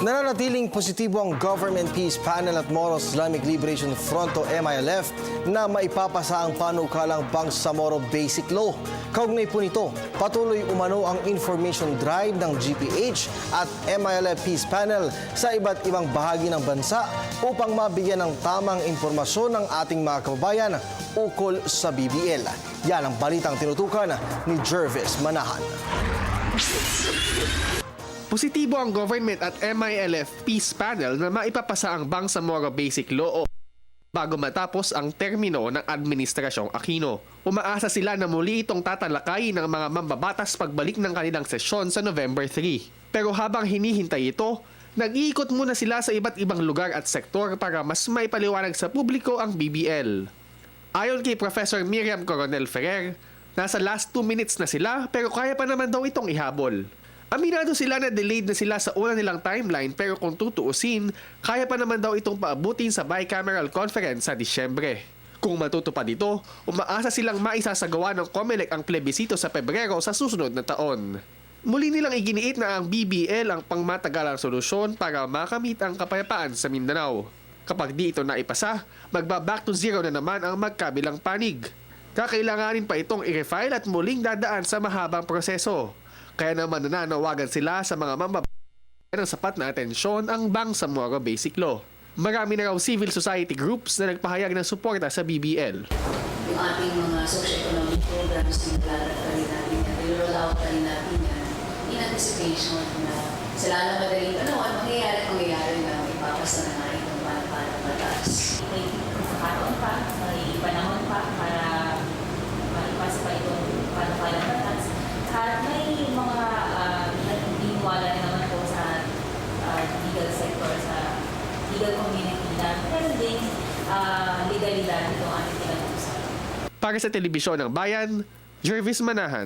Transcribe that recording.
Nananatiling positibo ang Government Peace Panel at Moro Islamic Liberation Front o MILF na maipapasa ang panukalang Bangsamoro Basic Law. Kaugnay po nito, patuloy umano ang information drive ng GPH at MILF Peace Panel sa iba't ibang bahagi ng bansa upang mabigyan ng tamang impormasyon ng ating mga kababayan ukol sa BBL. Yan ang balitang tinutukan ni Jervis Manahan. Positibo ang government at MILF Peace Panel na maipapasa ang Bangsamoro Basic Law bago matapos ang termino ng Administrasyong Aquino. Umaasa sila na muli itong tatalakayin ng mga mambabatas pagbalik ng kanilang sesyon sa November 3. Pero habang hinihintay ito, nag-iikot muna sila sa iba't ibang lugar at sektor para mas maipaliwanag sa publiko ang BBL. Ayon kay Professor Miriam Coronel Ferrer, nasa last 2 minutes na sila pero kaya pa naman daw itong ihabol. Aminado sila na delayed na sila sa una nilang timeline pero kung tutuusin, kaya pa naman daw itong paabutin sa bicameral conference sa Disyembre. Kung matutupad ito, umaasa silang maisasagawa ng COMELEC ang plebisito sa Pebrero sa susunod na taon. Muli nilang iginiit na ang BBL ang pangmatagalang solusyon para makamit ang kapayapaan sa Mindanao. Kapag di ito naipasa, magba-back to zero na naman ang magkabilang panig. Kakailanganin pa itong i-refile at muling dadaan sa mahabang proseso. Kaya naman nananawagan sila sa mga mambabayan ng sapat na atensyon ang Bangsamoro Basic Law. Marami na raw civil society groups na nagpahayag ng suporta sa BBL. Yung ating mga socio-economic programs na naglalagay natin yan, i-roll out natin yan in anticipation na sa lalong madaling mangyayari na ipapasa na nga itong para batas. May pagkakataon pa, may panahon pa para maipasa pa itong panukalang batas. At may mga naniniwala na naman po sa legal sector, sa legal community na meron din legalidad itong ating pinag-uusapan. Para sa Telebisyon ng Bayan, Jervis Manahan.